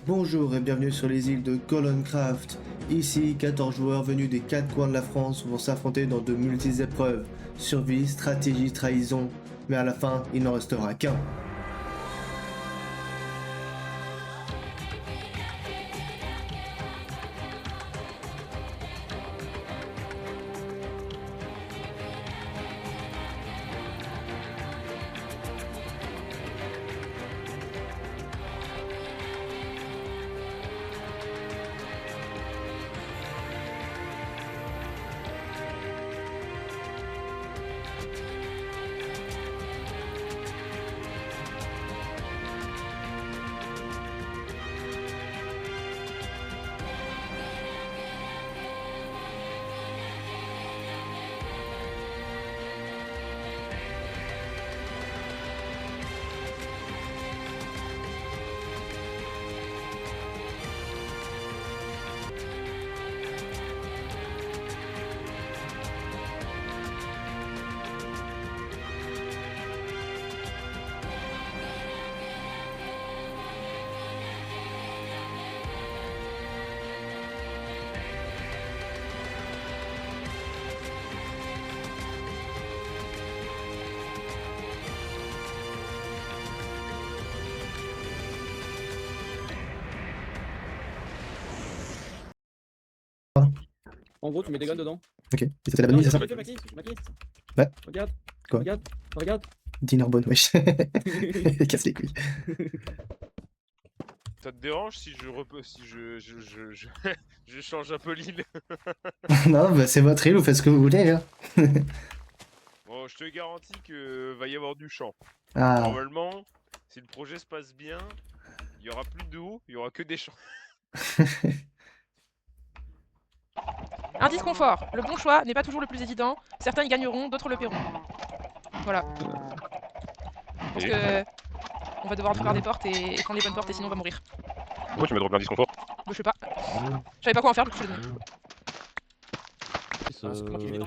Bonjour et bienvenue sur les îles de Coloncraft. Ici, 14 joueurs venus des 4 coins de la France vont s'affronter dans de multiples épreuves. Survie, stratégie, trahison. Mais à la fin, il n'en restera qu'un. En gros, tu mets des guns dedans. Ok, et c'était la bonne Non, nuit, c'est ça? Maxi. Ouais. Regarde. Quoi? Regarde. Dinnerbone, wesh. Casse les couilles. Ça te dérange si je change un peu l'île? Non, bah c'est votre île, vous faites ce que vous voulez. Hein. Bon, je te garantis que va y avoir du champ. Ah, Normalement, si le projet se passe bien, il y aura plus d'eau, il y aura que des champs. Indice confort. Le bon choix n'est pas toujours le plus évident. Certains y gagneront, d'autres le paieront. Voilà. Parce Et que on va devoir ouvrir des portes et prendre les bonnes portes et sinon on va mourir. pourquoi tu me drops l'indice confort? Je sais pas. Je savais pas quoi en faire, du coup je te l'ai donné.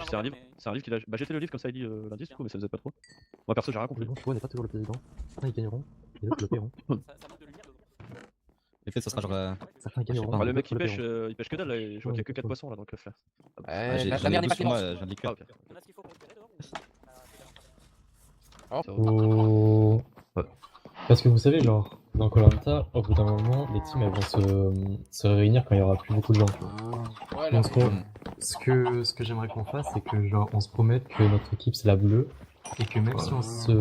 C'est un livre. C'est un livre qu'il a. Bah, j'ai fait le livre comme ça, il dit l'indice du coup, mais ça nous aide pas trop. Moi perso, j'ai rien Le compris. bon choix n'est pas toujours le président. Certains y gagneront, et d'autres le paieront. Et peut-être ça sera genre. Certains y gagneront. Ah, le mec d'autres il le paieront. pêche que dalle là, je vois qu'il y a que 4 poissons là dans le coffre. La mer n'est pas clémente. Moi, je viens de l'écrire. Ah, ok. Oh. Parce que vous savez, genre, dans Koh Lanta, au bout d'un moment, les teams elles vont se réunir quand il y aura plus beaucoup de gens. Tu vois. Donc, ce que j'aimerais qu'on fasse, c'est que genre, on se promette que notre équipe c'est la bleue et que même si on se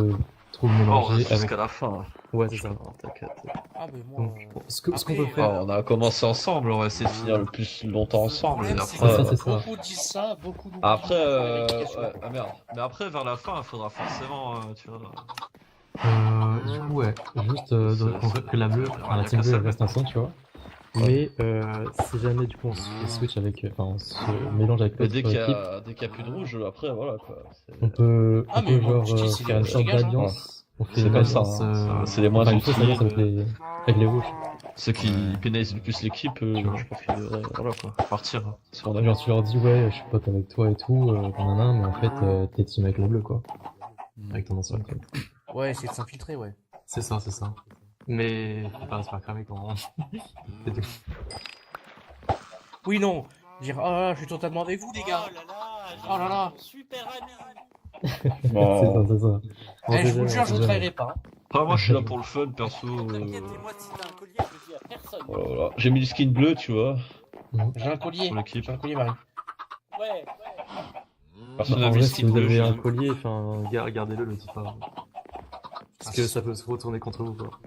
trouve mélangé avec. Jusqu'à la fin. Ouais, c'est ça. T'inquiète. Ah, mais moi. Donc, ce qu'on peut faire. On a commencé ensemble, on va essayer de finir le plus longtemps ensemble. Et C'est après, c'est ça. beaucoup disent ça, beaucoup nous après disent ouais, ah merde. Mais après, vers la fin, il faudra forcément, tu vois. Du coup, ouais, juste que la bleue, enfin la team bleue elle reste ensemble, tu vois. Mais si jamais du coup on se switch avec, enfin on se mélange avec Mais l'autre dès qu'il y équipe, a plus de rouge, après voilà quoi. on peut, Ah, mais moi, genre je dis, c'est faire une les sorte rouges, d'alliance. On fait C'est une comme ça, alliance, hein. C'est les moins enfin, une fausse utiles. alliance avec les rouges. Ceux qui pénalisent le plus l'équipe, je pense qu'ils devraient voilà, quoi, partir. Si on a Genre tu leur dis ouais, je suis pote avec toi et tout, nanana, mais en fait t'es team avec le bleu quoi, avec ton ancien club. Ouais, c'est de s'infiltrer, ouais. C'est ça, c'est ça. Mais faut pas se faire cramer quand. C'est tout. Oui, non. Dire, oh là là, je suis totalement avec vous, les gars. Oh là là. Super ami. C'est ça, c'est ça. Eh, je vous le jure, je vous trahirai pas. Après, moi je suis là pour le fun, perso. T'inquiète, et moi, si t'as un collier, je le dis à personne. Voilà. J'ai mis le skin bleu, tu vois. J'ai un collier. Pour l'équipe. J'ai un collier, Marie. Ouais. Personne n'a En vu le vrai, si skin vous bleu. avez je- un collier, enfin, gardez-le, le dites pas. Parce que ça peut se retourner contre vous, quoi.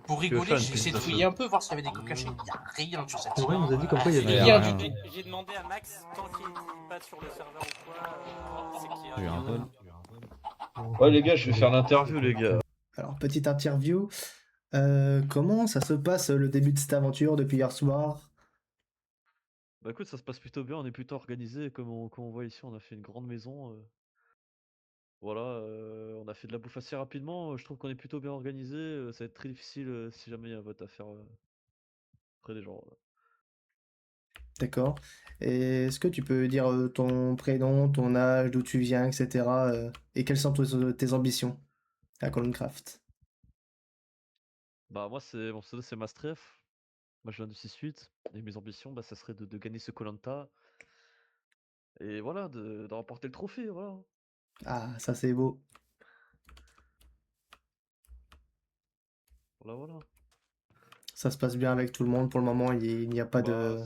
Pour rigoler, fun, j'ai essayé de plus de fouiller un peu, voir s'il y avait des coques cachés. Il y a rien sur cette Ouais, île. on nous a dit comme quoi il y avait Rien rien. du tout. J'ai demandé à Max, tant qu'il n'est pas sur le serveur ou quoi, c'est qu'il y a Il y a eu un vol. Ouais, les gars, je vais faire l'interview, les gars. Alors, petite interview. Comment ça se passe le début de cette aventure depuis hier soir? Bah écoute, ça se passe plutôt bien, on est plutôt organisé. Comme on voit ici, on a fait une grande maison. Voilà, on a fait de la bouffe assez rapidement. Je trouve qu'on est plutôt bien organisé. Ça va être très difficile si jamais il y a un vote à faire auprès des gens. D'accord. Et est-ce que tu peux dire ton prénom, ton âge, d'où tu viens, etc. Et quelles sont tes ambitions à Coloncraft? Bah moi, mon pseudo c'est Mastref. Moi, je viens du 6-8 et mes ambitions, bah, ça serait de gagner ce koh et voilà, de remporter le trophée, voilà. Ah, ça c'est beau. Voilà. Ça se passe bien avec tout le monde pour le moment, il n'y a pas de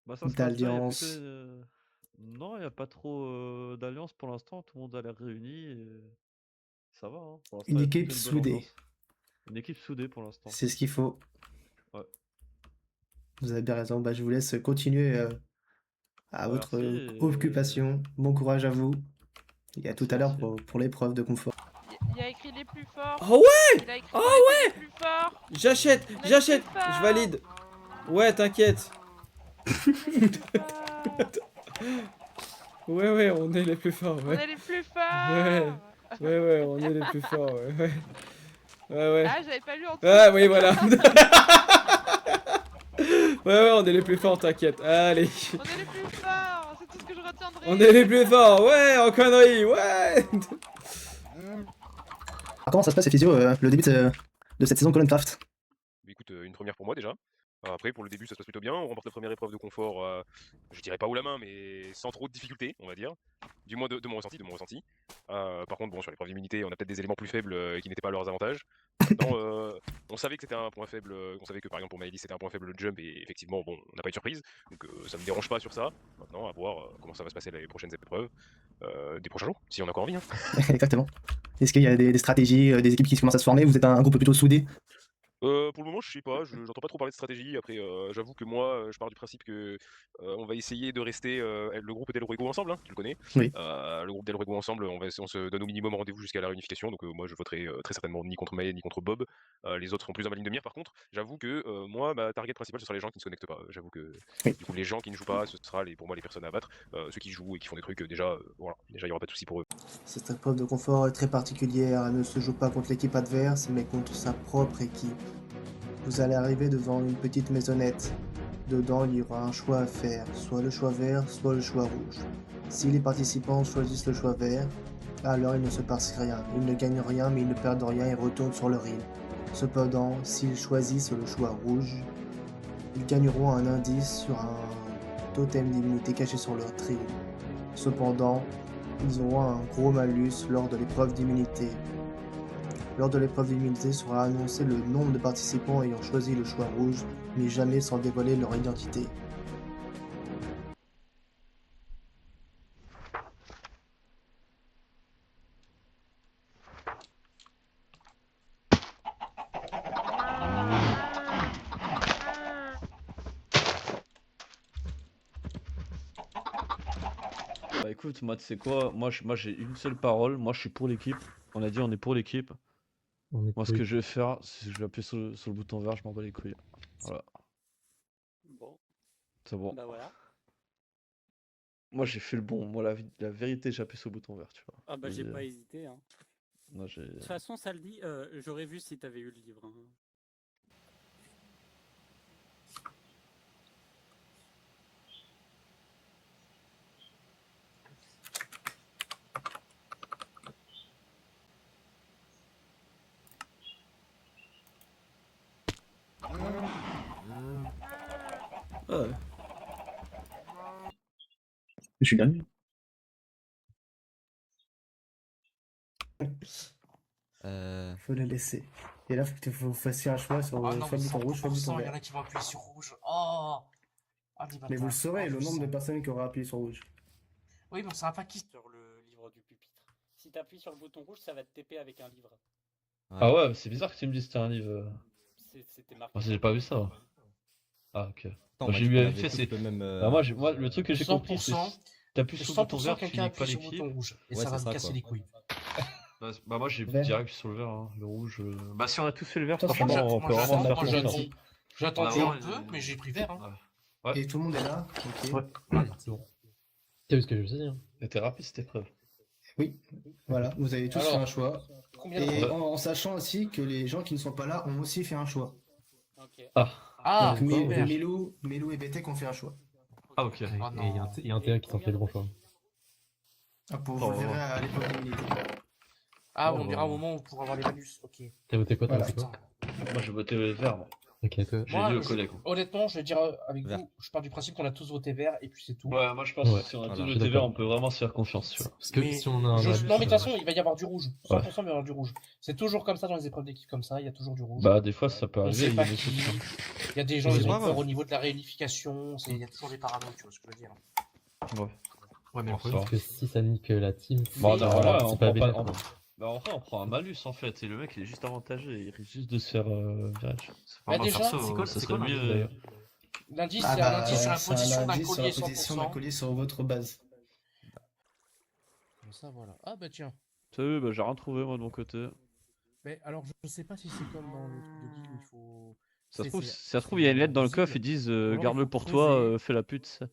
Ça se passe bien, il y a plutôt d'alliance. non, il y a pas trop, d'alliance pour l'instant, tout le monde a l'air réuni et ça va, hein. Pour l'instant, Une il y a équipe plutôt une bonne soudée, ambiance. Une équipe soudée pour l'instant. c'est ce qu'il faut. Ouais. Vous avez bien raison. Bah, je vous laisse continuer à Bah, votre merci et occupation. Bon courage à vous. Et à tout merci, à l'heure merci. pour l'épreuve de confort. Il a écrit les plus forts. Oh ouais! Il a écrit Oh qu'on était les plus forts. J'achète, On est les j'achète, plus forts. je valide. Ouais, t'inquiète. On est les plus forts. Ouais, on est les plus forts, On ouais. est les plus forts. Ouais, on est les plus forts, ouais. Ah, j'avais pas lu en dessous. Ah oui, voilà. Ouais, on est les plus forts, t'inquiète. Allez. On est les plus forts. C'est tout ce que je retiendrai. On est les plus forts, ouais, en connerie, ouais. Comment ça se passe, ces physio, le début de cette saison Craft? Mais écoute, une première pour moi déjà. Après, pour le début, ça se passe plutôt bien. On remporte la première épreuve de confort, je dirais pas haut la main, mais sans trop de difficultés, on va dire. Du moins de mon ressenti. Par contre, bon, sur l'épreuve d'immunité, on a peut-être des éléments plus faibles qui n'étaient pas à leurs avantages. Maintenant, on savait que c'était un point faible, on savait que par exemple pour Maëlys c'était un point faible le jump, et effectivement, bon, on n'a pas eu de surprise. Donc ça me dérange pas sur ça. Maintenant, à voir comment ça va se passer les prochaines épreuves des prochains jours, si on a encore envie. Hein. Exactement. Est-ce qu'il y a des stratégies, des équipes qui commencent à se former? Vous êtes un groupe plutôt soudé? Pour le moment, je sais pas, j'entends pas trop parler de stratégie. Après, j'avoue que moi, je pars du principe que on va essayer de rester le groupe Del Ruego ensemble, hein, tu le connais. Oui. Le groupe Del Ruego ensemble, on se donne au minimum rendez-vous jusqu'à la réunification. Donc moi, je voterai très certainement ni contre Maë ni contre Bob. Les autres sont plus dans ma ligne de mire. Par contre, j'avoue que moi, ma target principale, ce sera les gens qui ne se connectent pas. J'avoue que Oui. du coup, les gens qui ne jouent pas, ce sera pour moi les personnes à abattre. Ceux qui jouent et qui font des trucs, déjà, voilà, déjà il y aura pas de souci pour eux. Cette épreuve de confort est très particulière. Elle ne se joue pas contre l'équipe adverse, mais contre sa propre équipe. Vous allez arriver devant une petite maisonnette. Dedans, il y aura un choix à faire, soit le choix vert, soit le choix rouge. Si les participants choisissent le choix vert, alors il ne se passe rien. Ils ne gagnent rien, mais ils ne perdent rien et retournent sur leur île. Cependant, s'ils choisissent le choix rouge, ils gagneront un indice sur un totem d'immunité caché sur leur île. Cependant, ils auront un gros malus lors de l'épreuve d'immunité. Lors de l'épreuve d'immunité sera annoncé le nombre de participants ayant choisi le choix rouge, mais jamais sans dévoiler leur identité. Bah écoute, moi tu sais quoi, moi j'ai une seule parole, moi je suis pour l'équipe. On a dit on est pour l'équipe. Moi ce que je vais faire, c'est que je vais appuyer sur le bouton vert, je m'en bats les couilles. Voilà, Bon, c'est bon. bah voilà. Moi j'ai fait le bon, moi la vérité j'ai appuyé sur le bouton vert, tu vois. Ah bah j'ai Et, pas hésité. Hein. moi j'ai... De toute façon, ça le dit, j'aurais vu si t'avais eu le livre. Hein. Ouais. Je suis dernier. Faut le laisser. Et là, faut que vous fassiez un choix sur Ah non, soit le bouton rouge, soit le bouton il y en vert. a qui vont appuyer sur rouge. Oh, Mais vous le saurez, le nombre de personnes qui auront appuyé sur rouge. Oui, mais on saura pas qui. Sur le livre du pupitre. Si t'appuies sur le bouton rouge, ça va te TP avec un livre. Ah ouais, c'est bizarre que tu me dises que c'était un livre. C'était marqué. Moi j'ai pas vu ça. Ah ok. Attends, j'ai eu fait c'est... même. Bah, moi le truc que j'ai compris c'est 100%, t'appuies sur le bouton vert, tu quelqu'un lis pas appuie sur le l'équipe. bouton rouge. Et Ouais, ça va c'est me ça, casser quoi. les couilles. Bah moi j'ai Vert. direct sur le vert, hein. Le rouge. Bah si on a tous fait le vert, Toi, franchement moi, on peut vraiment faire confiance. J'ai attendu Ouais, un peu, mais j'ai pris vert. Hein. Ouais. Et tout le monde est là. Ok. Ouais. C'est bon. Tu sais ce que je veux dire. C'était rapide cette épreuve. Oui. Voilà, vous avez tous Alors, fait un choix. Combien Et de en sachant aussi que les gens qui ne sont pas là ont aussi fait un choix. Ok. Ah, Donc vert. Milou et BT qui ont fait un choix. Ah ok. Et Oh il y a non. un TA qui s'en fait le bon choix. Ah, pour vous le verrez à l'époque d'immunité. Ah, on dira au moment où on pourra avoir les malus. Ok. T'as voté quoi, Voilà. t'as voté quoi? Moi j'ai voté vert. Moi. Ok, que... J'ai Moi, dit aux collègues. honnêtement, je vais dire avec Vert. vous, je pars du principe qu'on a tous voté vert et puis c'est tout. Ouais, moi je pense Ouais. que si on a Voilà, tous je suis voté vert, d'accord. on peut vraiment se faire confiance, tu vois. Parce que Mais si on a un Non, mais de toute façon, il va y avoir du rouge. 100% il va y avoir du rouge. C'est toujours comme ça dans les épreuves d'équipe comme ça, il y a toujours du rouge. Bah, des fois ça peut On arriver, sait il y a pas des qui. exceptions. Il y a des gens, C'est ils pas ont peur grave. au niveau de la réunification. Il y a toujours des paranoïas, tu vois ce que je veux dire. Ouais. Ouais, mais le Bon, problème, ça c'est que si ça nique la team, Bon, Mais- non, en vrai, c'est on pas prend bénéf, pas. quoi. Bah, en vrai, on prend un malus en fait, et le mec il est juste avantagé, il risque juste de se faire virer. C'est Bah, pas déjà, perso, c'est quoi- ça c'est serait quoi mieux. l'indice, d'ailleurs L'indice, Ah c'est un bah, indice sur la c'est un position d'un indice sur collier la position d'un 100%. collier sur votre base. Comme ça, voilà. Ah bah tiens. T'as vu, bah j'ai rien trouvé moi de mon côté. Mais alors, je sais pas si c'est comme dans le truc de guild où il faut. Ça se trouve, c'est- ça se trouve, il y a une lettre dans le coffre, ils disent alors, il garde-le faut pour toi, creuser. fais la pute. Ça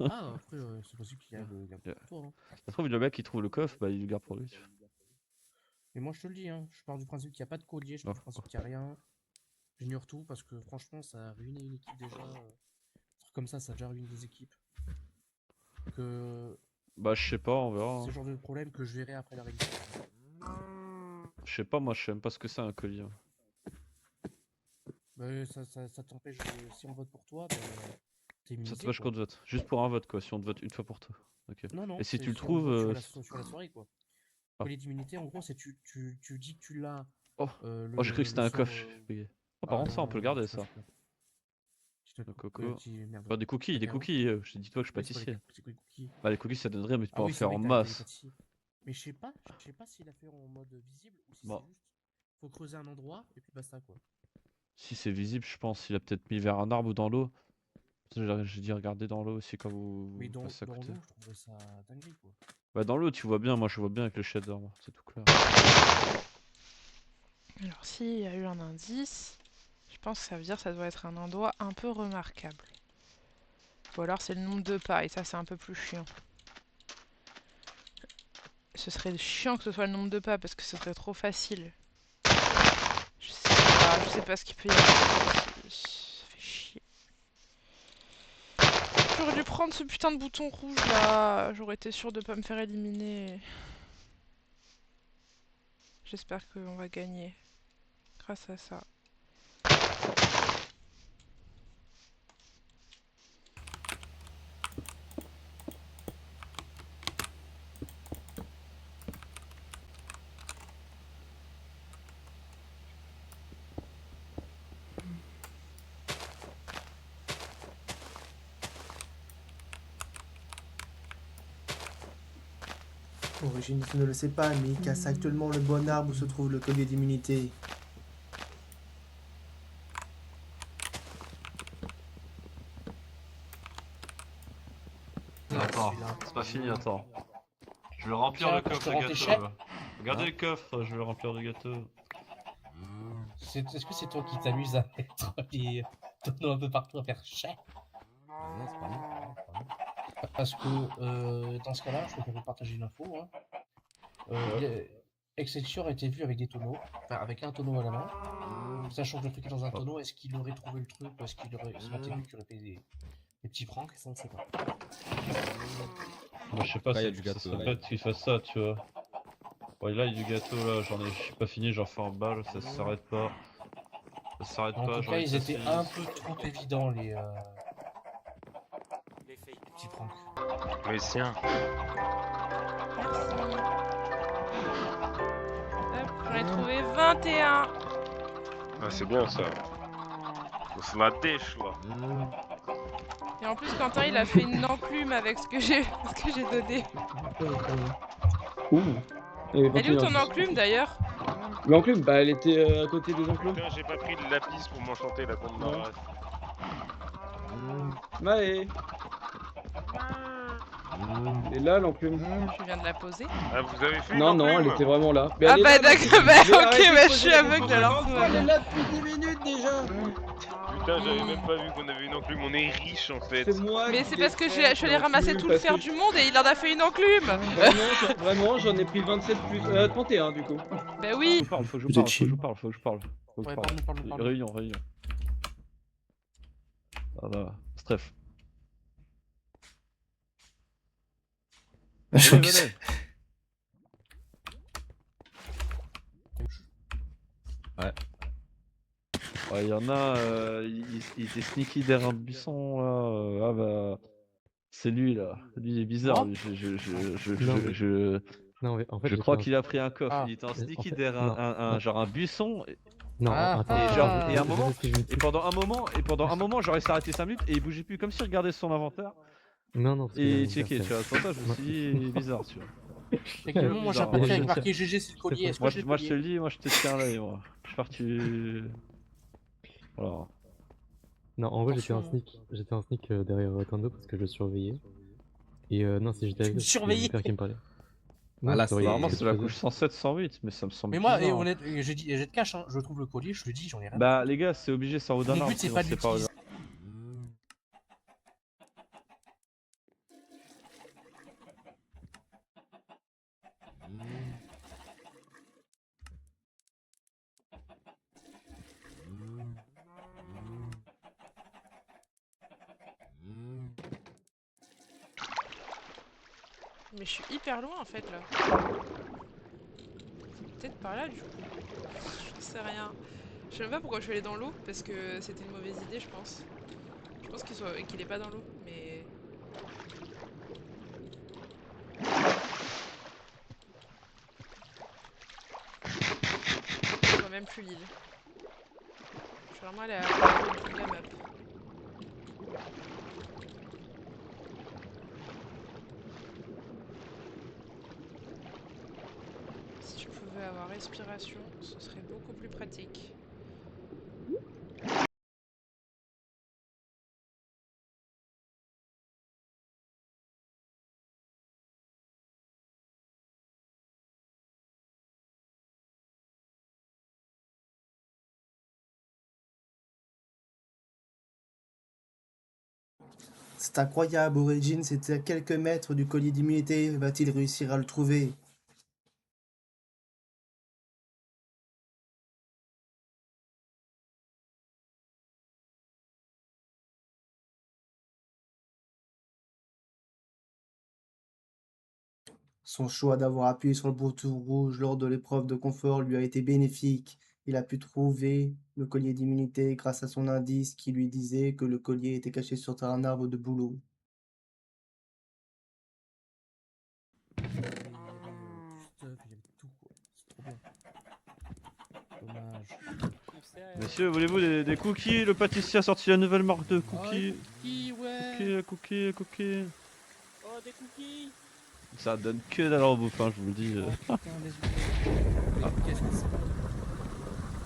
Ah, après, c'est possible qu'il y ait le garde Yeah. pour toi. Hein. se trouve, le mec il trouve le coffre, bah il le garde pour lui. Tu vois. Mais moi, je te le dis, hein, je pars du principe qu'il n'y a pas de collier, je pars du principe qu'il n'y a rien. J'ignore tout parce que franchement, ça a ruiné une équipe déjà. Un truc comme ça a déjà ruiné des équipes. Que Bah, je sais pas, on verra. c'est hein. le genre de problème que je verrai après la réunification. Je sais pas, moi je sais même pas ce que c'est un collier. Bah, ça t'empêche de... Si on vote pour toi, bah, t'es Ça immunisé, te vache quoi. qu'on te vote. Juste pour un vote quoi, si on te vote une fois pour toi. Ok. Non, non, Et si c'est tu le sur- trouves. sur la soirée, quoi. Ah. Collier d'immunité, en gros, c'est tu dis que tu l'as. Oh. le- Oh, j'ai cru que c'était le un soir, coffre. j'ai bugué. Oh, par contre, ça, on peut le garder ça. Le coco. Merde. Bah, des cookies, Cacao. je te dis toi que je suis Oui, c'est quoi les pâtissier. c'est quoi les cookies? Bah, les cookies ça donne rien, mais tu peux Ah en oui, c'est faire vrai en que t'as les masse. pâtissiers. Mais je sais pas s'il a fait en mode visible ou si Bah. c'est juste. Faut creuser un endroit et puis basta quoi. Si c'est visible, je pense, il a peut-être mis vers un arbre ou dans l'eau. J'ai dit regarder dans l'eau aussi quand vous Mais dans passez à l'eau, côté. je trouverais ça dinguerie quoi. Bah, dans l'eau, tu vois bien, moi je vois bien avec le shader, moi, c'est tout clair. Alors, s'il y a eu un indice, je pense que ça veut dire que ça doit être un endroit un peu remarquable. Ou alors c'est le nombre de pas, et ça c'est un peu plus chiant. Ce serait chiant que ce soit le nombre de pas, parce que ce serait trop facile. Je sais pas ce qu'il peut y avoir. Ça fait chier. J'aurais dû prendre ce putain de bouton rouge là, j'aurais été sûre de pas me faire éliminer. J'espère qu'on va gagner. Grâce à ça. Origine, tu ne le sais pas, mais il casse actuellement le bon arbre où se trouve le collier d'immunité. Attends, c'est pas fini, attends. Je vais remplir Tiens, le je coffre te de rends tes gâteau. chèques. là. Regardez le coffre, je vais le remplir de gâteau. Est-ce que c'est toi qui t'amuses à mettre des tonneaux un peu partout à faire chais? Non, c'est pas moi. Parce que dans ce cas-là, je peux vous partager une info. Hein. Excelsior a été vu avec des tonneaux, enfin avec un tonneau à la main. Sachant que le truc est dans un tonneau, est-ce qu'il aurait trouvé le truc ou est-ce qu'il aurait senti lui qui aurait payé des petits francs? Ça on ne sait pas. Moi je sais pas, Là, y a ça du gâteau, serait là. bête qu'il fasse ça, tu vois. Ouais, là il y a du gâteau, là, je suis pas fini, j'en fais en balle, ça s'arrête pas. Ça s'arrête En pas, tout j'en cas, ai ils que étaient six. un peu trop évidents les Les fake. petits francs. Mais tiens. Merci. Hop, j'en ai trouvé 21. Ah, c'est bien ça. C'est la dèche là. Et en plus, Quentin, il a fait une enclume avec ce que j'ai donné. Ouh. Elle est où ton enclume d'ailleurs? L'enclume, bah elle était à côté des enclumes. Putain, j'ai pas pris de lapis pour m'enchanter la bombe Non. d'arrêt. Ouais. Et là l'enclume. Je viens de la poser. Ah, vous avez fait Non, une non, elle enclume était vraiment là. Mais Ah elle est bah là, d'accord, mais- bah mais ok, arrêtez de bah je poser suis la aveugle question alors. suivante, tout va elle est bien. là depuis 10 minutes déjà. Putain, j'avais même pas vu qu'on avait une enclume, on est riche en fait. C'est moi Mais qui c'est l'ai parce que fait, je suis allée ramasser l'enclume, tout le parce fer que- du monde et il en a fait une enclume. Vraiment, j'en ai pris 27 plus 31 du coup. Bah oui. Faut que je Vous parle, êtes faut que je chill. parle, faut que je parle. Faut que Ouais, je parle. parle-nous. Réunion. Voilà, Stref. Je crois Venez, que c'est- venez. Ouais, il y en a, il était sneaky derrière un buisson là. Ah bah, c'est lui là. Lui il est bizarre. Moi Lui. Non, mais- Non, mais en fait, Je j'étais crois en... qu'il a pris un coffre. Ah. Il était en En sneaky fait, derrière non. genre un buisson. Non, Ah, attends, Et genre, et un je moment, sais ce que je me et dis. pendant un moment, genre il s'est arrêté 5 minutes et il bougeait plus, comme s'il regardait son inventaire Non, parce que et j'allais il vous dire, checkait, tu vois. C'est pour ça que je me suis dit, bizarre, tu vois. Effectivement, moi j'ai un bizarre. papier Ouais, avec je marqué GG c'est le collier. Est-ce que j'ai le Moi je te collier? le dis, moi je te tiens l'œil, moi. Je pars tu. Voilà. Non, en vrai, Attention. j'étais en sneak derrière Tando parce que je le surveillais. Et non, si j'étais Tu avec me toi, c'était mon surveillais? père qui me parlait. Non, Voilà, je surveillais Normalement ce que c'est tu la faisais. couche 107, 108, mais ça me semble Mais moi, bizarre. honnête, j'ai de cash, hein. Je trouve le collier, je le dis, j'en ai rien à Bah foutre. les gars, c'est obligé, c'est en haut d'un Mon arbre, but c'est sinon pas de c'est pas. l'utiliser. Mais je suis hyper loin en fait là. Peut-être par là du coup. J'en sais rien. Je sais même pas pourquoi je suis allée dans l'eau, parce que c'était une mauvaise idée je pense. Je pense qu'il est pas dans l'eau, mais... Je vois même plus l'île. Je suis vraiment allée à l'autre bout de la map. Si je pouvais avoir respiration, ce serait beaucoup plus pratique. C'est incroyable, Origin, c'était à quelques mètres du collier d'immunité. Va-t-il réussir à le trouver? Son choix d'avoir appuyé sur le bouton rouge lors de l'épreuve de confort lui a été bénéfique. Il a pu trouver le collier d'immunité grâce à son indice qui lui disait que le collier était caché sur un arbre de bouleau. Il y avait tout, quoi. C'est trop bien. Dommage. Messieurs, voulez-vous des cookies? Le pâtissier a sorti la nouvelle marque de cookies. Qui, ouais. Cookies. Oh, des cookies! Ça donne que dalle en bouffe, hein, je vous le dis. Oh, putain, les Qu'est-ce que c'est?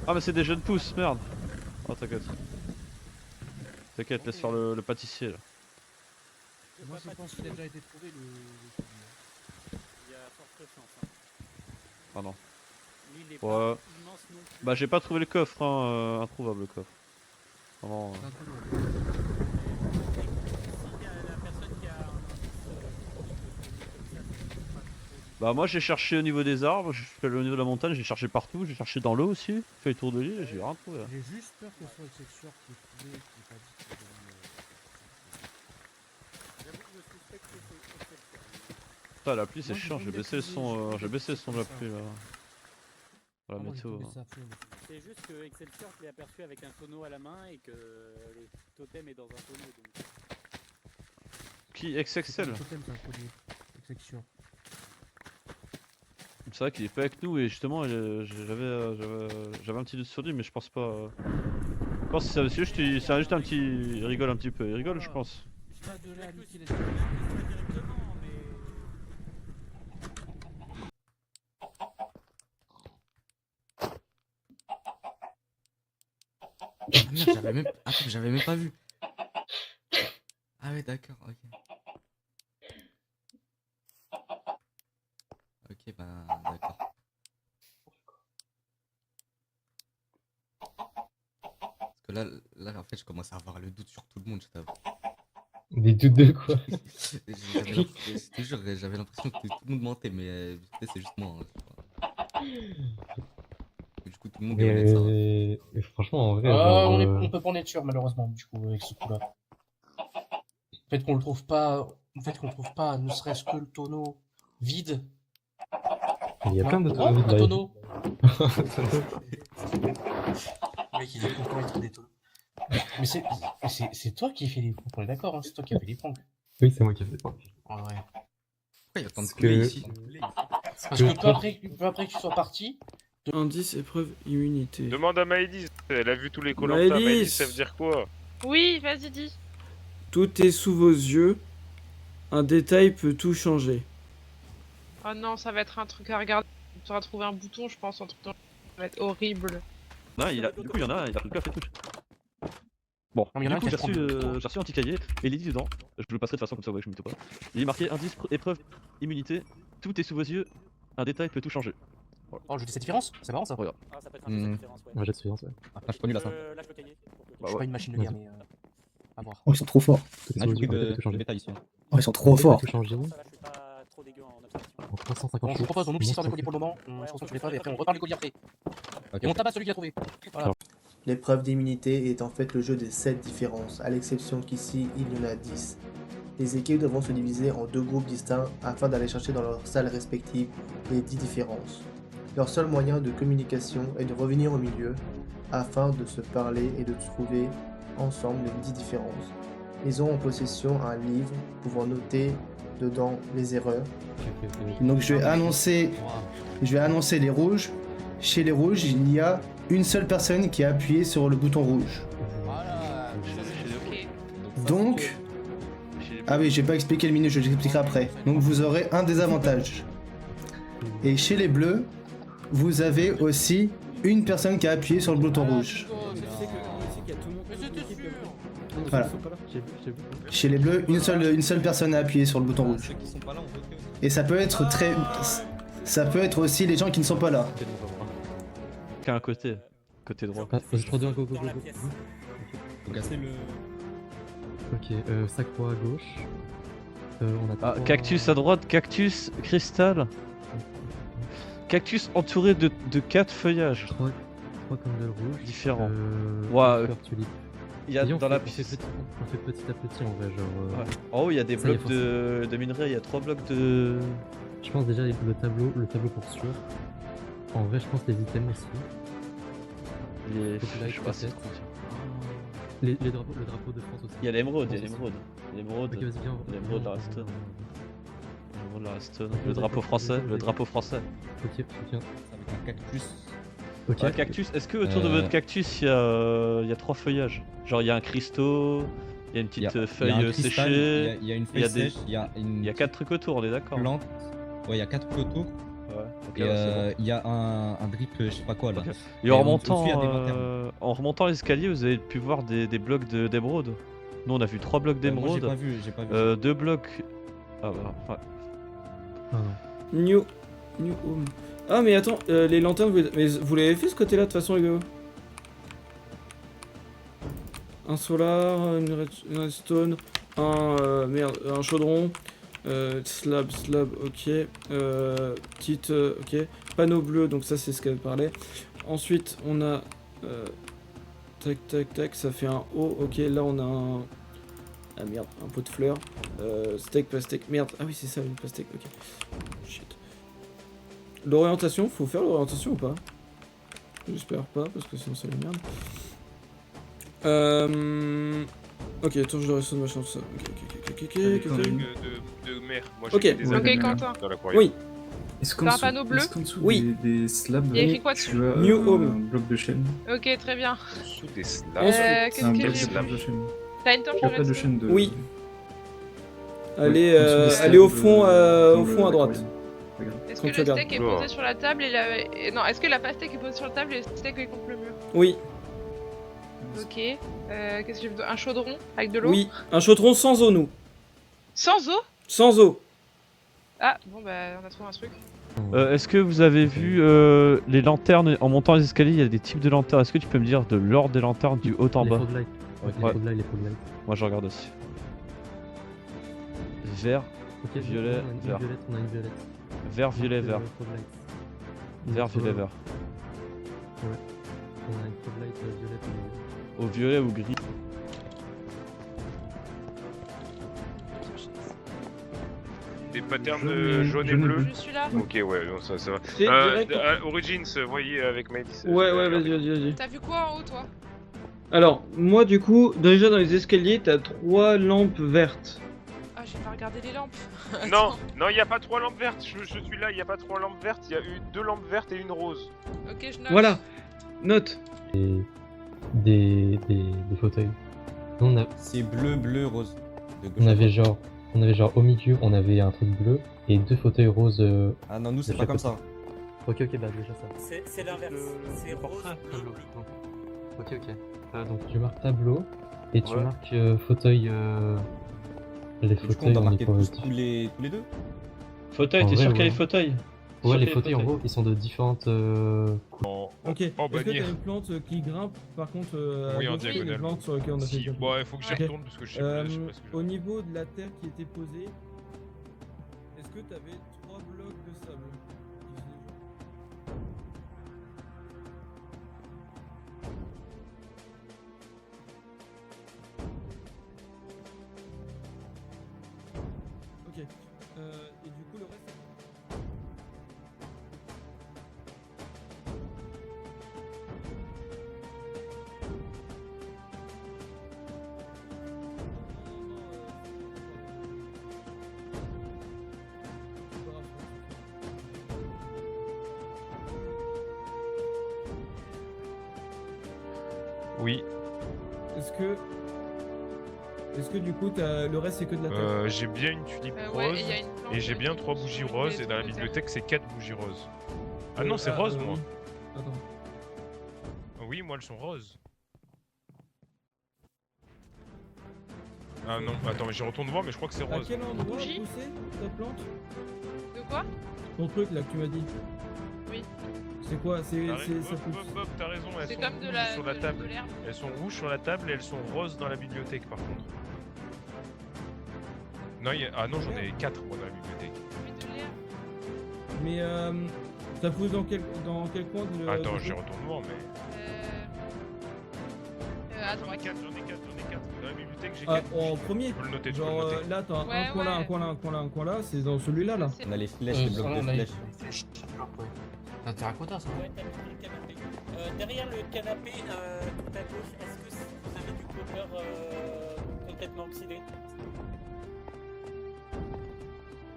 Ah mais c'est des jeunes pousses, merde. Oh t'inquiète. T'inquiète, laisse faire le pâtissier là. Moi je pense qu'il a déjà été trouvé le... Il y a forte chance. Hein. Ah non. L'île est Ouais. pas immense non plus. Bah j'ai pas trouvé le coffre, hein, introuvable le coffre. Vraiment. C'est un peu lourd. Si la personne qui a un Bah moi j'ai cherché au niveau des arbres, je suis allé au niveau de la montagne, j'ai cherché partout, j'ai cherché dans l'eau aussi, fait le tour de l'île et j'ai rien trouvé. Là. J'ai juste peur que ce soit Excelsior qui est trouvé et qui n'ait pas dit qu'il J'avoue que je suspecte que c'est Excelsior. Putain la pluie c'est Moi, j'ai chiant, voulu j'ai baissé le l'activer, son, j'ai j'ai baissé le son de la ça. pluie là. La Ah, moi, j'ai météo. trouvé hein. ça à fond. C'est juste que Excelsior je l'ai aperçu avec un tonneau à la main et que le totem est dans un tonneau. Donc... Qui C'est pas XXL? le totem, c'est un collier. Excelsior. C'est vrai qu'il est pas avec nous et justement j'avais un petit doute sur lui mais je pense pas. Je pense que c'est juste un petit. Il rigole un petit peu, il rigole je pense. Pas de là à niquer les directement, mais... Ah merde, j'avais même... Attends, j'avais même pas vu. Ah ouais, d'accord, ok. Ok, bah, d'accord. Parce que là, en fait, je commence à avoir le doute sur tout le monde, je t'avoue. Des doutes de quoi? Je te jure, j'avais l'impression que tout le monde mentait, mais c'est juste moi. Hein, du coup, tout le monde est honnête, ça va. Mais franchement, en vrai, on peut pas en être sûr, malheureusement, du coup, avec ce coup-là. Le fait qu'on le trouve pas, ne serait-ce que le tonneau vide. il y a plein de Oh, tonneaux vides un là. tonneau. Le mec, il dit qu'on peut mettre des tonneaux. Mais c'est toi qui fais les pranks, on est d'accord, hein, c'est toi qui as fait les pranks. Oui, c'est moi qui ai fait ça. En vrai. Pourquoi il y a tant de Parce poulet que- ici? Parce que peu après que tu sois parti, Indice, épreuve, immunité. Demande à Maëlys, elle a vu tous les Koh-Lanta. Maëlys, Maëlys, ça veut dire quoi? Oui, vas-y, dis. Tout est sous vos yeux. Un détail peut tout changer. Oh non, ça va être un truc à regarder. Tu auras trouvé un bouton, je pense, un truc dans... Ça va être horrible. Non, du coup, il y en a, il a fait tout. Bon, Non, mais il y en a du coup, un qui a j'ai reçu un petit cahier, et il est dit dedans, je le passerai de façon comme ça, ouais, je me mytho pas. Il est marqué indice, épreuve, immunité, tout est sous vos yeux, un détail peut tout changer. oh, je dis cette différence, c'est marrant ça. Regarde. Ah, ça peut être un peu cette différence, ouais. Moi j'ai de suffisance, ouais. Après, je suis connu là, ça. Lâche le cahier. Je suis pas une machine de guerre, mais à voir. Oh, ils sont trop forts. Tout est Ah, sous vos j'ai yeux, pris un détail peut de tout changer. bétail ici. Oh, ils sont trop forts. Tout changer. Ça va, je suis pas trop dégueu en observation. En 350 Bon, je vous jours. propose, on oublie cette histoire de colis pour le moment, on se concentre sur l'épreuve et après on repart les colis après. Ok. Et on tabasse celui qui a trouvé. Voilà. L'épreuve d'immunité est en fait le jeu des 7 différences, à l'exception qu'ici il y en a 10. Les équipes devront se diviser en 2 groupes distincts afin d'aller chercher dans leurs salles respectives les 10 différences. Leur seul moyen de communication est de revenir au milieu afin de se parler et de trouver ensemble les 10 différences. Ils ont en possession un livre pouvant noter dedans les erreurs. Donc je vais annoncer les rouges. Chez les rouges, il y a une seule personne qui a appuyé sur le bouton rouge. Voilà. Donc, ah oui, j'ai pas expliqué le menu, je l'expliquerai après. Donc vous aurez un désavantage. Et chez les bleus, vous avez aussi une personne qui a appuyé sur le bouton rouge. Tu sais qu'il y a tout le monde Mais c'était sûr. Voilà. Chez les bleus, une seule personne a appuyé sur le bouton rouge. Ceux qui sont pas là, on vote. Et ça peut être très... Ça peut être aussi les gens qui ne sont pas là. Qu'à un côté droit. Ah, vas-y, 3, 2, 1, go, go, Dans go, la go. pièce. Faut casser le. Ok, Sacro à gauche. On a Ah, trois- cactus à droite, cactus, cristal. Cactus entouré de 4 feuillages 3 candles rouges. différents. Ouais, Ouais, tulipe. Il y a Et on dans fait- la on fait pièce. on fait petit à petit en vrai, genre. Ouais. En haut, il y a des Ça y est, blocs de minerais, il y a 3 blocs de. Je pense déjà le tableau pour sûr. En vrai, je pense les items aussi. Les... Faut que Je sais pas si peut-être. c'est contient. Le drapeau de France aussi. Il y a l'émeraude, Je il y a pense l'émeraude. L'émeraude, Ok, vas-y, viens. l'émeraude, la viens, Redstone. viens. L'émeraude, la Redstone. Le drapeau français, le drapeau français. Ok, viens. Avec un cactus. Ok. Ouais, cactus, est-ce que autour de votre cactus il y a 3 feuillages? Genre il y a un cristaux, il y a une Il y a- petite il y a un feuille cristal, séchée, il y a une il y a feuille des- sèche, il y a une il y a 4 trucs autour, on est d'accord? plante. Ouais, il y a 4 trucs autour. Ouais, ok, Et ouais, c'est bon. il y a un drip, je sais pas quoi là. Ok. Et Et en en remontant, dessous, il y a des lanternes. en remontant l'escalier, vous avez pu voir des blocs d'émeraude. Nous on a vu 3 blocs Moi j'ai d'émeraude, pas vu, j'ai pas vu. 2 blocs. Ah bah, ouais. Ah non. New Home. Ah mais attends, les lanternes, mais vous l'avez fait ce côté-là de toute façon les gars? Un solar, une redstone, un chaudron, slab, ok, petite, ok, panneau bleu, donc ça c'est ce qu'elle parlait. Ensuite on a, tac, ça fait un O, ok, là on a un, ah merde, un pot de fleurs, steak, pastèque, merde, ah oui c'est ça, une pastèque, ok, shit. L'orientation, faut faire l'orientation ou pas? J'espère pas, parce que sinon c'est la merde. Ok, attends, je dois rester machin, tout ça. Ok. De mer. Moi, j'ai Ok. fait des Ok, années Quentin. dans l'aquarium. Oui, Est-ce T'as un panneau bleu? dessous Oui. des slabs, Il y a écrit quoi dessus? tu as New un Home. bloc de chaîne. Ok, très bien. Sous des slabs. Ensuite, C'est Qu'est-ce un que bloc j'ai slab. de chaîne. T'as une torche Il y a pas de redstone? chaîne de... Oui. Ouais, allez, en dessous des slabs allez au de- fond, dans au le- fond à droite. l'aquarium. Regarde. Est-ce Quand que tu le regardes. steak est Oula. posé sur la table non, est-ce que la pastèque est posée sur la table et le steak est contre le mur? Oui, Ok. Qu'est-ce que j'ai besoin? Un chaudron avec de l'eau? oui. Un chaudron sans eau, nous. Sans eau? Sans eau. Ah, bon bah on a trouvé un truc. Est-ce que vous avez vu les lanternes en montant les escaliers? Il y a des types de lanternes. Est-ce que tu peux me dire de l'ordre des lanternes du haut en Les bas? fog lights. Ouais. Les fog lights. Moi je regarde aussi. Vert, Ok, Violet, on a une vert. violette, on a une violette. vert, violet, vert. Fog light. Vert, Fog- violet, vert. Ouais. On a une fog light violette. Au violet ou gris. Des patterns de jaune et bleu. Je suis là. Ok, ouais, non, ça va. C'est direct. Origins, voyez avec Maëlys. Ouais, vas-y. T'as vu quoi en haut, toi? Alors, moi, du coup, déjà dans les escaliers, t'as 3 lampes vertes. Ah, j'ai pas regardé les lampes. Non, il n'y a pas 3 lampes vertes. Je suis là, il n'y a pas 3 lampes vertes. Il y a eu 2 lampes vertes et une rose. Ok, je note. Voilà, note. Des fauteuils. Nous, C'est bleu, rose. De gauche on à avait droite. genre au milieu, on avait un truc bleu et 2 fauteuils roses. Ah non, nous c'est de pas chaque comme côté. ça. Ok, bah déjà ça. C'est l'inverse. C'est rose, bleu, gris. Ok. Donc tu marques tableau et tu Ouais. marques fauteuil. Les Et du coup, on fauteuils, doit on est marquer pas tous les deux. Fauteuil, En t'es vrai, sûr qu'il y a ouais. les fauteuils? Ouais, Sûr les qu'il y a fauteuils en gros, ils sont de différentes. Ok, est-ce que bannière. t'as une plante qui grimpe par contre à Oui, en gauche, diagonale. les plantes sur lesquelles on a fait Si, le calcul. bon, il faut que j'y Ok. retourne parce que je sais pas ce que Au niveau de la terre qui était posée, est-ce que t'avais 3 blocs de sable qui faisaient genre Ok. Et du coup, le reste. Oui, Est-ce que du coup, le reste c'est que de la terre j'ai bien une tulipe Ouais, rose et y a une plante et j'ai bien qui 3 pousse bougies sur roses les et dans la trucs de bibliothèque c'est 4 bougies roses. Ah Euh, non, c'est ah, rose oui. moi. Attends. Oui, moi elles sont roses. Ah non, attends, mais j'y retourne voir, mais je crois que c'est À rose. quel endroit Bougie poussait ta plante? De quoi? Ton truc là que tu m'as dit. Oui. C'est quoi? T'as Ça raison, pousse. Bob, t'as raison, elles C'est sont comme de rouges sur la table. de l'herbe. Elles sont rouges sur la table et elles sont roses dans la bibliothèque par contre. Non, ah non, j'en ai 4 moi dans la bibliothèque. Oui, de l'herbe. Mais ça pousse dans quel coin de Attends, de- j'y retourne voir, mais. À J'en ai droite. 4. Dans la bibliothèque, j'ai Ah, 4. en premier. Tu peux le noter, tu peux Genre le noter. là, t'as Ouais, un coin là, ouais. un coin là, un coin là, un coin là, c'est dans celui-là là. On a les flèches, les blocs de flèches. C'est un terracotta ça. Ouais, t'as mis le canapé. Derrière le canapé, tout à gauche, est-ce que vous avez du copper complètement oxydé?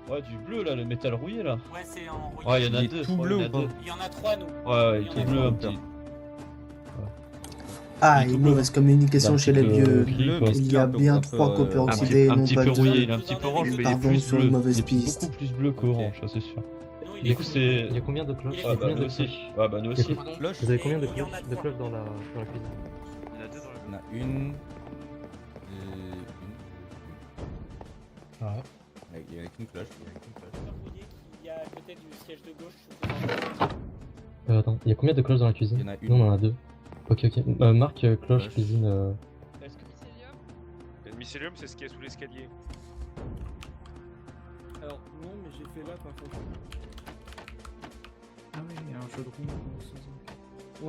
Ouais, du bleu là, le métal rouillé là. Ouais, c'est en rouillé. Ouais, il y en a Il est 2. tout bleu ou pas? Il y en a 3 nous. Ouais, il Il y en est a tout bleu trois. un petit. Ah, Il est une tout bleu. mauvaise communication Un chez petit les peu vieux. gris, quoi. Il y a bien 3 copper oxydés et Un non petit pas peu 2. rouillé, il est un petit peu orange, mais il est Pardon plus sur bleu. une mauvaise Il est piste. beaucoup plus bleu qu'orange, ça c'est sûr. Non, Du coup, c'est. Il y a combien de cloches? Il est Ah bah Combien nous de aussi. cloches? Ah bah nous aussi. Cloche. Vous avez combien de Il y en a cloches, trois. dans la cuisine? Il y en a 2 dans On a une. Ouais. Il y a qu'une cloche. Le rouillé qui est à côté du siège de gauche. Attends, il y a combien de cloches dans la cuisine? Il y en a une. Nous on en a 2. Ok. Marque cloche Cloche. cuisine. Est-ce que. Mycélium. Le mycélium, c'est ce qu'il y a sous l'escalier. Alors non, mais j'ai fait là par contre. Ah oui, il y a un jeu de rond.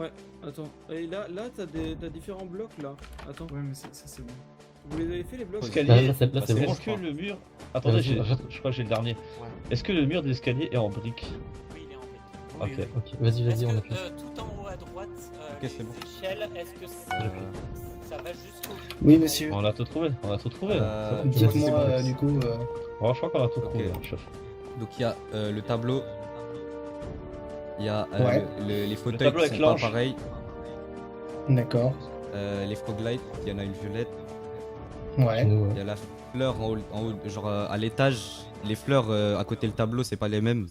Ouais, attends. Et là t'as différents blocs là. Attends, Ouais, mais ça c'est bon. vous les avez fait les blocs? Escalier. Là, c'est bon, Est-ce je que crois. le mur. Attendez, je crois que j'ai le dernier. Est-ce que le mur de l'escalier est en briques? Oui, il est en fait. Ok. Ok, vas-y, Est-ce on que, a fait. tout en haut à droite, Ok, c'est bon. les échelles, est-ce que ça va jusqu'au bout? Oui, monsieur. On a tout trouvé, on a tout trouvé. Dites-moi du coup. Bon, je crois qu'on a tout Ok. trouvé, chef. Donc il y a le tableau. Il y a Ouais. les fauteuils tableau qui avec sont pas l'ange. pareils. D'accord. Les froglights, il y en a une violette. Ouais. Nous, Il y a la fleur en haut, genre à l'étage. Les fleurs à côté le tableau, c'est pas les mêmes.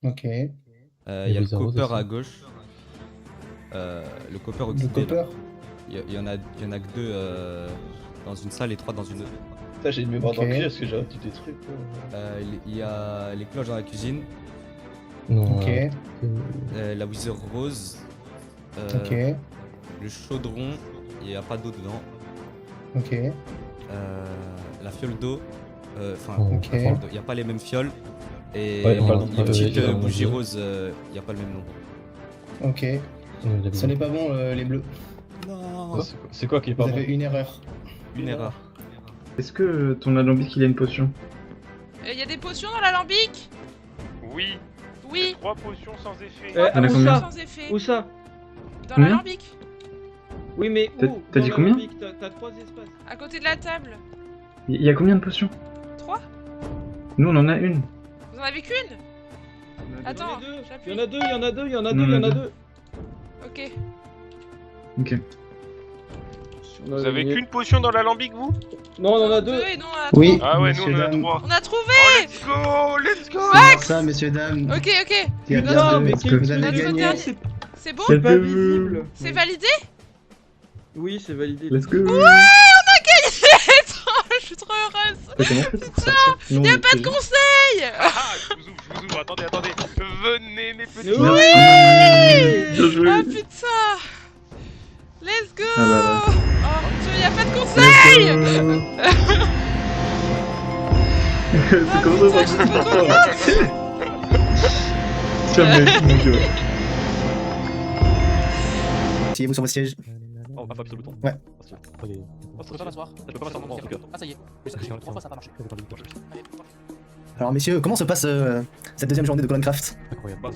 Ok. Il y a le les arroses copper aussi. à gauche. Le copper Le oxydé. copper. Il y en a que 2 dans une salle et 3 dans une autre. Putain, j'ai une mémoire Ok. d'enculé parce que j'ai retenu des trucs. Il y a les cloches dans la cuisine. non, Ok. La wizard rose. Ok. Le chaudron, il n'y a pas d'eau dedans. Ok. La fiole d'eau. Enfin, Oh. Ok. il n'y a pas les mêmes fioles. Et Ouais, pardon, les petites il y a- bougies roses, il n'y a pas le même nom. Ok. nous, Ce n'est pas bon les bleus. C'est quoi qui est pas Vous bon? avez une erreur. Une erreur. Est-ce que ton alambic il a une potion? Y a des potions dans l'alambic? Oui. Oui. 3 potions sans effet. Eh, T'en as où combien ça Sans effet. Où ça Dans Combien l'alambic. Oui, mais T'as- où t'as Dans dit combien l'alambic, T'as 3 espaces. À côté de la table. Il y a combien de potions? 3. Nous on en a une. Vous en avez qu'une? Attends, Il y j'appuie. en a deux, il y en a deux, il y en a Non, deux, il y en a deux. deux. Ok. Ok. Vous avez qu'une potion dans l'alambic, vous? Non, on en a deux. Et non, on a Oui, trois. Ah ouais, nous on messieurs, en a dames. 3. On a trouvé. Let's go, let's go. C'est ça, messieurs, dames. Ok, ok. Il y a Putain, bien mais deux. quel Vous avez truc de gagné. merde, c'est C'est bon? c'est pas visible. C'est validé? Oui, c'est validé. Let's go. Ouais, on a gagné. Je suis trop heureuse. T'as comment fait pour faire ça? Non, Y'a pas de conseil. Ah, je vous ouvre, attendez. Venez, mes petits. Merci. Bien joué. Oh putain. Let's go. Ah là là. Oh mon dieu, y'a pas de conseil. C'est comme ça, ça me fait peur. Jamais, mon dieu. Asseyez-vous sur vos sièges. Oh, pas sur le ton. Ouais. Je peux pas m'asseoir. Je peux pas m'asseoir en tout cas. Ah ça y est. Mais 3 fois ça a pas marché. Alors, messieurs, comment se passe cette deuxième journée de Coloncraft? Bah,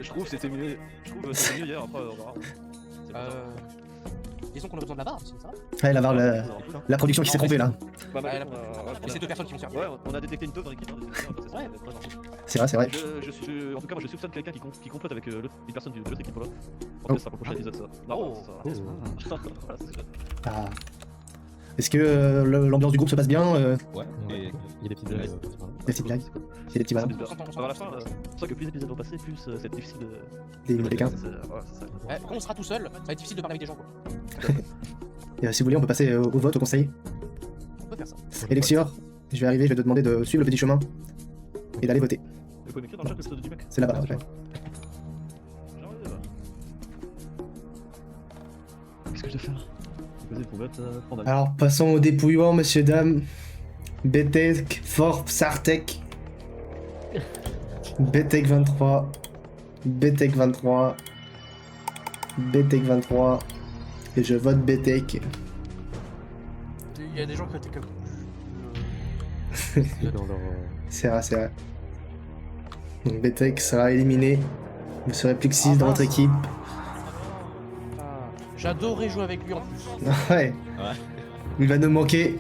je trouve que c'était mieux. Je trouve que c'était mieux hier, après on verra. Disons qu'on a besoin de la barre, ça va. Ouais, là, voir la production qui s'est trompée là. Bah, Ouais, on a- c'est 2 personnes qui vont servir. Ouais, on a détecté une teuf dans l'équipe. Hein, Ouais. C'est vrai, c'est vrai. En tout cas, moi je soupçonne quelqu'un qui complote avec une personne de l'autre équipe là. On testera pour le prochain épisode ça. Non, c'est ça. Voilà, c'est ça. Ah. Est-ce que l'ambiance du groupe se passe bien Ouais, il y a des petites blagues. Des petites blagues? Il y a des petits malins? À la fin, c'est sûr que plus les épisodes vont passer, plus ça va être difficile de. D'éliminer quelqu'un? Ouais, c'est ça. Quand on sera tout seul, ça va être difficile de parler avec des gens quoi. Et si vous voulez, on peut passer au vote, au conseil. On peut faire ça. Elixir, je vais arriver, je vais te demander de suivre le petit chemin et d'aller voter. Tu peux m'écrire dans le chat le pseudo du mec. C'est là-bas, ouais. Qu'est-ce que je dois faire? Vas-y, pour mettre prendre un. Alors, passons au dépouillement, messieurs, dames. Betek, Forp, Sartek. Betek 23. Betek 23. Betek 23. Et je vote Betek. Il y a des gens qui ont été comme. C'est vrai, c'est vrai. Donc Betek sera éliminé. Vous serez plus que 6 dans votre équipe. J'adorais jouer avec lui en plus. Ouais. Il va nous manquer.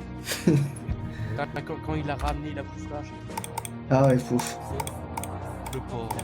Quand il a ramené la moustache. Ah ouais, pouf. Le pauvre.